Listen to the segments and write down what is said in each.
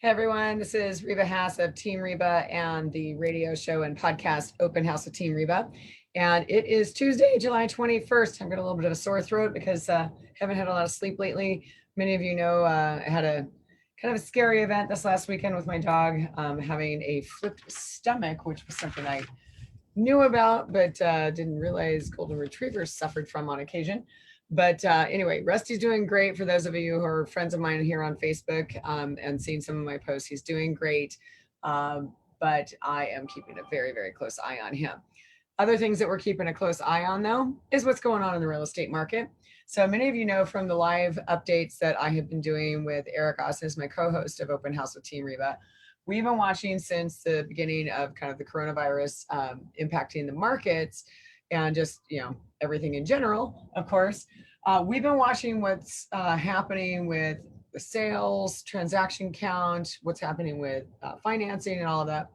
Hey everyone, this is Reba Haas of Team Reba and the radio show and podcast Open House of Team Reba. And it is Tuesday, July 21st. I've got a little bit of a sore throat because I haven't had a lot of sleep lately. Many of you know I had a kind of a scary event this last weekend with my dog having a flipped stomach, which was something I knew about, but didn't realize golden retrievers suffered from on occasion. But anyway, Rusty's doing great. For those of you who are friends of mine here on Facebook and seeing some of my posts, he's doing great. But I am keeping a very, very close eye on him. Other things that we're keeping a close eye on, though, is what's going on in the real estate market. So many of you know from the live updates that I have been doing with Eric Osnes, my co-host of Open House with Team Reba. We've been watching since the beginning of kind of the coronavirus impacting the markets and just, everything in general, of course. We've been watching what's happening with the sales, transaction count, what's happening with financing and all of that.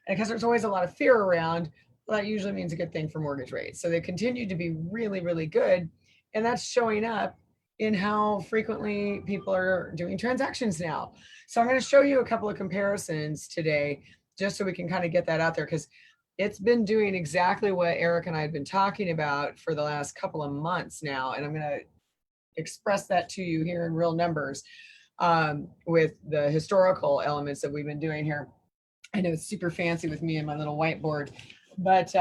And because there's always a lot of fear around, well, that usually means a good thing for mortgage rates. So they continue to be really, really good. And that's showing up in how frequently people are doing transactions now. So I'm going to show you a couple of comparisons today, just so we can kind of get that out there, because it's been doing exactly what Eric and I have been talking about for the last couple of months now. And I'm going to express that to you here in real numbers with the historical elements that we've been doing here. I know it's super fancy with me and my little whiteboard, but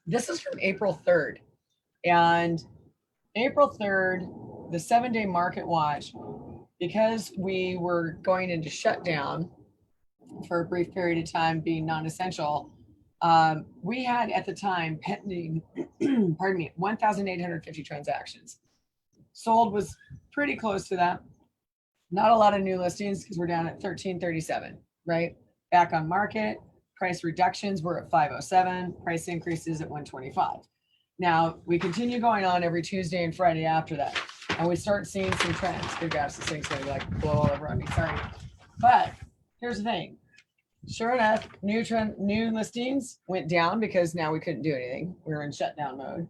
this is from April 3rd. And April 3rd, the 7-day market watch, because we were going into shutdown for a brief period of time being non-essential, we had at the time pending, 1,850 transactions. Sold was pretty close to that. Not a lot of new listings because we're down at 1337, right? Back on market, price reductions were at 507, price increases at 125. Now, we continue going on every Tuesday and Friday after that, and we start seeing some trends. Good gosh, this thing's gonna like blow all over on me, sorry. But here's the thing. Sure enough, new listings went down because now we couldn't do anything. We were in shutdown mode.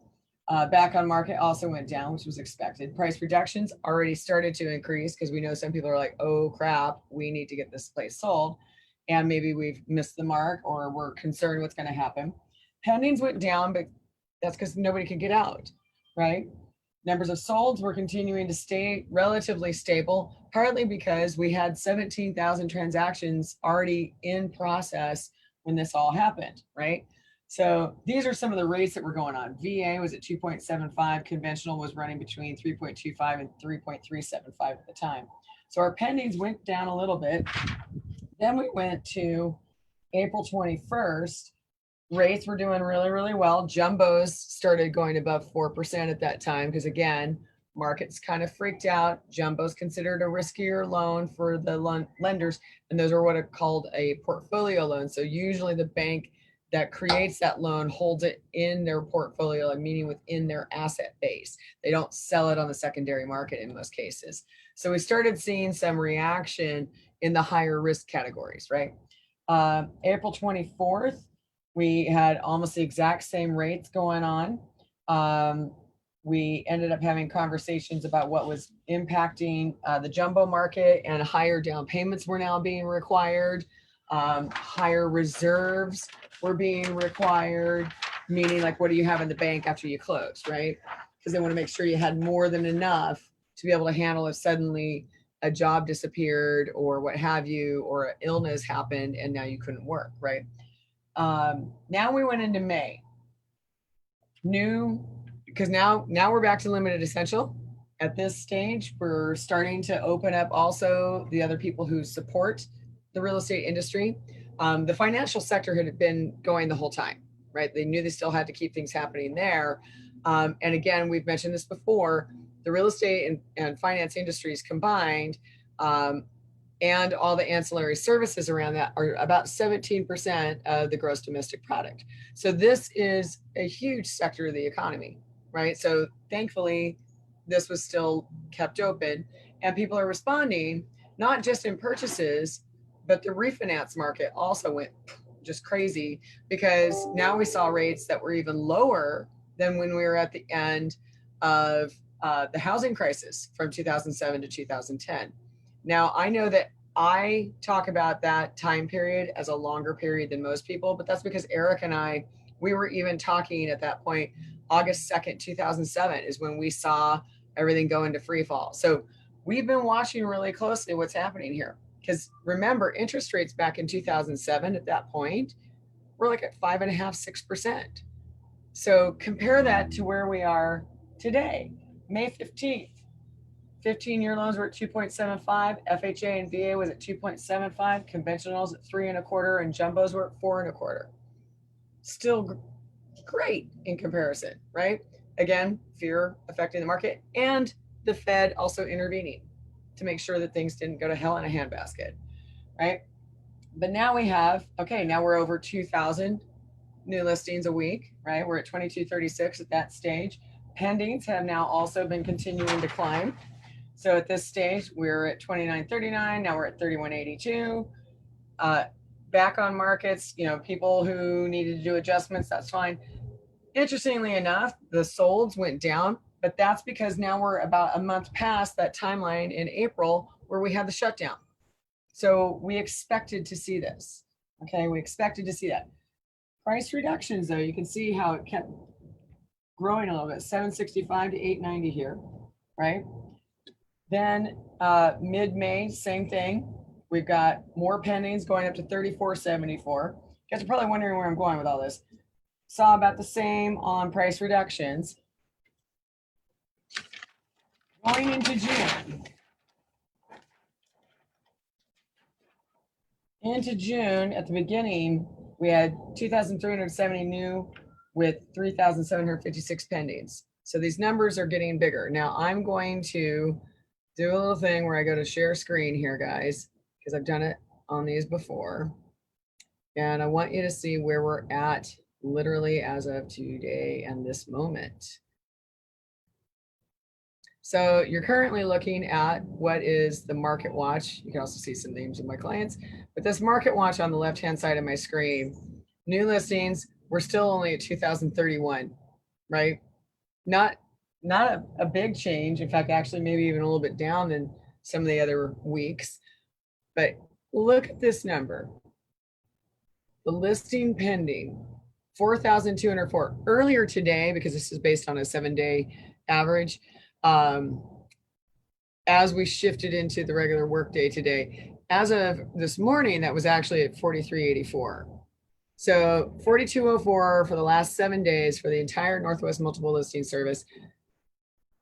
Back on market also went down, which was expected. Price reductions already started to increase because we know some people are like, oh crap, we need to get this place sold. And maybe we've missed the mark or we're concerned what's going to happen. Pendings went down, but that's because nobody could get out, right? Numbers of solds were continuing to stay relatively stable, partly because we had 17,000 transactions already in process when this all happened, right? So these are some of the rates that were going on. VA was at 2.75, conventional was running between 3.25 and 3.375 at the time. So our pendings went down a little bit. Then we went to April 21st. Rates were doing really, really well. Jumbos started going above 4% at that time because, again, markets kind of freaked out. Jumbos considered a riskier loan for the lenders, and those are what are called a portfolio loan. So usually the bank that creates that loan holds it in their portfolio, meaning within their asset base. They don't sell it on the secondary market in most cases. So we started seeing some reaction in the higher risk categories, right? April 24th, we had almost the exact same rates going on. We ended up having conversations about what was impacting the jumbo market, and higher down payments were now being required. Higher reserves were being required, meaning like, what do you have in the bank after you close, right? Because they want to make sure you had more than enough to be able to handle if suddenly a job disappeared or what have you, or an illness happened and now you couldn't work, right? Now we went into May. Because now we're back to limited essential. At this stage, we're starting to open up also the other people who support the real estate industry. The financial sector had been going the whole time, right? They knew they still had to keep things happening there. And again, we've mentioned this before, the real estate and finance industries combined, and all the ancillary services around that are about 17% of the gross domestic product. So this is a huge sector of the economy, right? So thankfully, this was still kept open, and people are responding, not just in purchases, but the refinance market also went just crazy, because now we saw rates that were even lower than when we were at the end of the housing crisis from 2007 to 2010. Now, I know that I talk about that time period as a longer period than most people, but that's because Eric and I, we were even talking at that point, August 2nd, 2007 is when we saw everything go into free fall. So we've been watching really closely what's happening here. Because remember, interest rates back in 2007 at that point were like at 5.5%, 6%. So compare that to where we are today, May 15th. 15-year loans were at 2.75. FHA and VA was at 2.75. Conventionals at 3.25, and jumbos were at 4.25. Still great in comparison, right? Again, fear affecting the market, and the Fed also intervening to make sure that things didn't go to hell in a handbasket, right? But now we have, okay, now we're over 2,000 new listings a week, right? We're at 2236 at that stage. Pendings have now also been continuing to climb. So at this stage, we're at 2939. Now we're at 3182. Back on markets, people who needed to do adjustments, that's fine. Interestingly enough, the solds went down, but that's because now we're about a month past that timeline in April where we had the shutdown. So we expected to see this. Okay, we expected to see that. Price reductions, though, you can see how it kept growing a little bit, 765 to 890 here, right? Then mid-May, same thing. We've got more pendings going up to 3474. You guys are probably wondering where I'm going with all this. Saw about the same on price reductions. Going into June. Into June, at the beginning, we had 2,370 new with 3,756 pendings. So these numbers are getting bigger. Now I'm going to do a little thing where I go to share screen here, guys, because I've done it on these before. And I want you to see where we're at literally as of today and this moment. So you're currently looking at what is the market watch. You can also see some names of my clients, but this market watch on the left-hand side of my screen, new listings, we're still only at 2031, right? Not a big change. In fact, actually maybe even a little bit down than some of the other weeks. But look at this number. The listing pending, 4,204. Earlier today, because this is based on a 7-day average, as we shifted into the regular workday today, as of this morning, that was actually at 4,384. So 4,204 for the last 7 days for the entire Northwest Multiple Listing Service.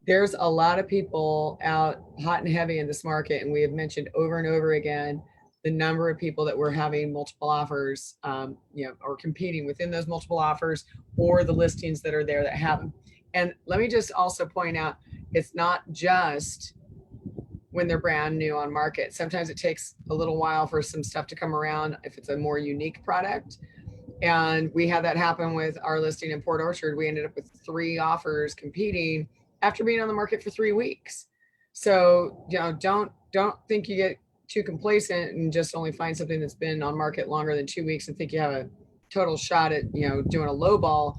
There's a lot of people out hot and heavy in this market, and we have mentioned over and over again the number of people that were having multiple offers, or competing within those multiple offers, or the listings that are there that have them. And let me just also point out, it's not just when they're brand new on market. Sometimes it takes a little while for some stuff to come around if it's a more unique product. And we had that happen with our listing in Port Orchard. We ended up with 3 offers competing after being on the market for 3 weeks. So, don't think you get too complacent and just only find something that's been on market longer than 2 weeks and think you have a total shot at, doing a low ball.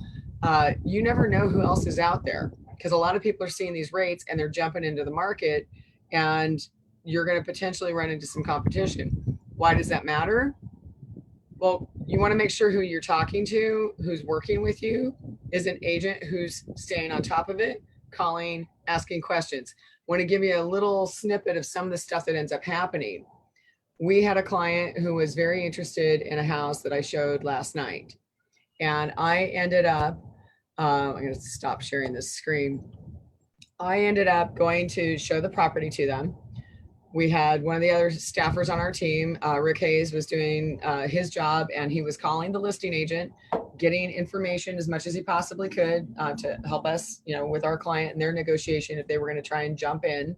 You never know who else is out there, because a lot of people are seeing these rates and they're jumping into the market, and you're going to potentially run into some competition. Why does that matter? Well, you want to make sure who you're talking to, who's working with you, is an agent who's staying on top of it, calling, asking questions. I want to give you a little snippet of some of the stuff that ends up happening. We had a client who was very interested in a house that I showed last night. And I ended up, I'm going to stop sharing this screen. I ended up going to show the property to them. We had one of the other staffers on our team, Rick Hayes, was doing his job, and he was calling the listing agent, getting information as much as he possibly could to help us, with our client and their negotiation if they were going to try and jump in.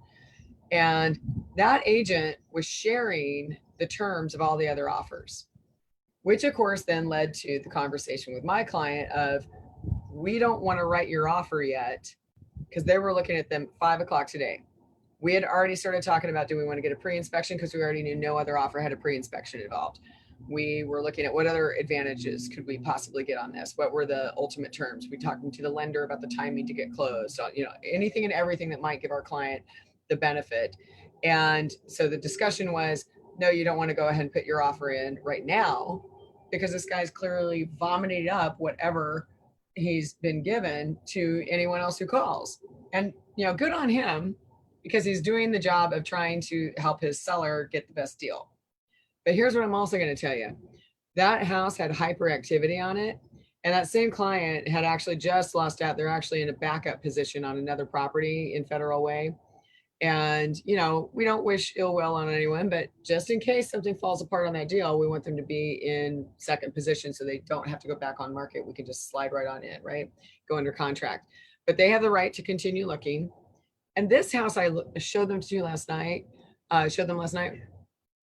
And that agent was sharing the terms of all the other offers, which of course then led to the conversation with my client of, we don't want to write your offer yet, because they were looking at them 5 o'clock today. We had already started talking about, do we want to get a pre-inspection? Because we already knew no other offer had a pre-inspection involved. We were looking at what other advantages could we possibly get on this? What were the ultimate terms? We talking to the lender about the timing to get closed, anything and everything that might give our client the benefit. And so the discussion was, no, you don't want to go ahead and put your offer in right now because this guy's clearly vomiting up whatever he's been given to anyone else who calls. And, good on him because he's doing the job of trying to help his seller get the best deal. But here's what I'm also going to tell you. That house had hyperactivity on it. And that same client had actually just lost out. They're actually in a backup position on another property in Federal Way. And, we don't wish ill will on anyone, but just in case something falls apart on that deal, we want them to be in second position so they don't have to go back on market. We can just slide right on in, right? Go under contract. But they have the right to continue looking. And this house I showed them last night,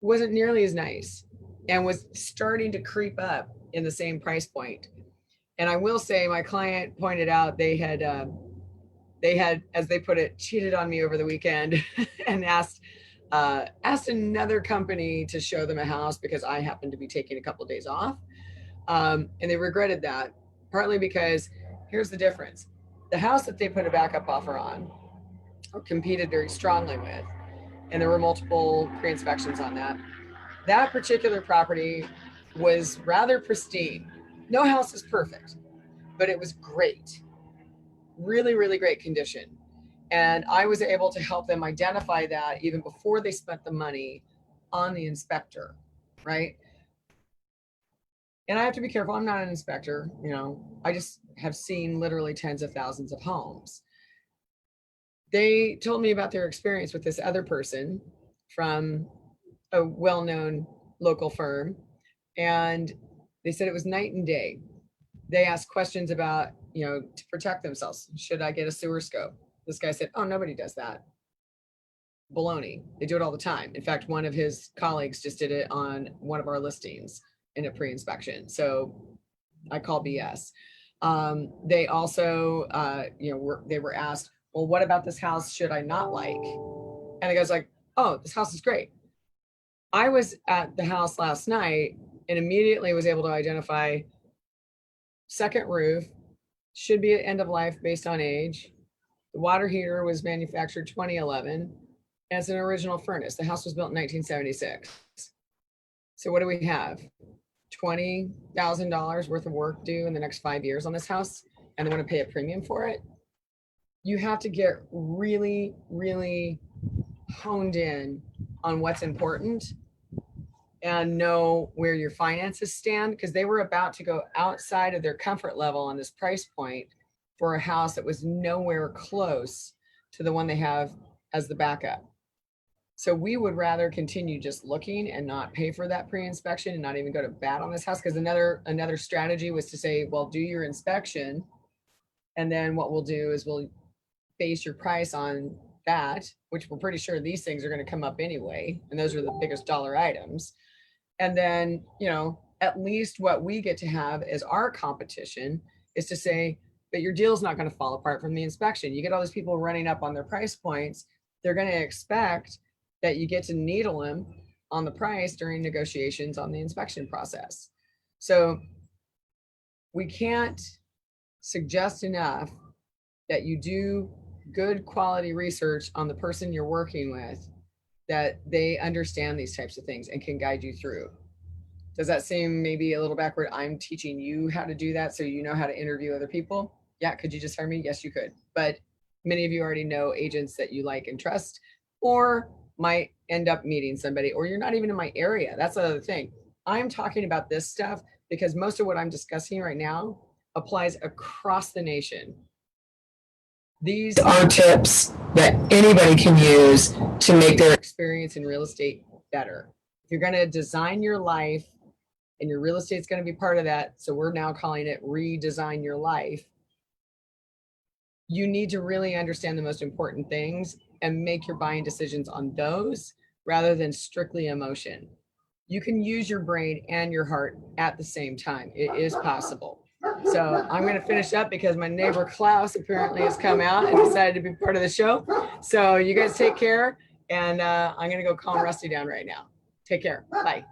wasn't nearly as nice and was starting to creep up in the same price point. And I will say my client pointed out they had, as they put it, cheated on me over the weekend and asked another company to show them a house because I happened to be taking a couple of days off. And they regretted that, partly because here's the difference. The house that they put a backup offer on or competed very strongly with, and there were multiple pre-inspections on that. That particular property was rather pristine. No house is perfect, but it was great. Really, really great condition. And I was able to help them identify that even before they spent the money on the inspector, right? And I have to be careful. I'm not an inspector, I just have seen literally tens of thousands of homes. They told me about their experience with this other person from a well-known local firm. And they said it was night and day. They asked questions about, to protect themselves. Should I get a sewer scope? This guy said, oh, nobody does that. Baloney. They do it all the time. In fact, one of his colleagues just did it on one of our listings in a pre-inspection. So I call BS. They also, they were asked, well, what about this house should I not like? And the guy's like, oh, this house is great. I was at the house last night and immediately was able to identify second roof, should be at end of life based on age. The water heater was manufactured 2011, and it's an original furnace. The house was built in 1976. So what do we have? $20,000 worth of work due in the next 5 years on this house, and they want to pay a premium for it? You have to get really, really honed in on what's important and know where your finances stand, because they were about to go outside of their comfort level on this price point for a house that was nowhere close to the one they have as the backup. So we would rather continue just looking and not pay for that pre-inspection and not even go to bat on this house, because another strategy was to say, well, do your inspection, and then what we'll do is we'll base your price on that, which we're pretty sure these things are going to come up anyway, and those are the biggest dollar items. And then, at least what we get to have as our competition is to say, but your deal's not going to fall apart from the inspection. You get all these people running up on their price points. They're going to expect that you get to needle them on the price during negotiations on the inspection process. So we can't suggest enough that you do good quality research on the person you're working with, that they understand these types of things and can guide you through. Does that seem maybe a little backward? I'm teaching you how to do that so you know how to interview other people. Yeah, could you just hire me? Yes, you could. But many of you already know agents that you like and trust, or might end up meeting somebody, or you're not even in my area. That's the other thing. I'm talking about this stuff because most of what I'm discussing right now applies across the nation. These are tips that anybody can use to make their experience in real estate better. If you're going to design your life, and your real estate is going to be part of that, so we're now calling it redesign your life, you need to really understand the most important things and make your buying decisions on those rather than strictly emotion. You can use your brain and your heart at the same time. It is possible. So I'm going to finish up because my neighbor Klaus apparently has come out and decided to be part of the show. So you guys take care, and I'm going to go calm Rusty down right now. Take care. Bye.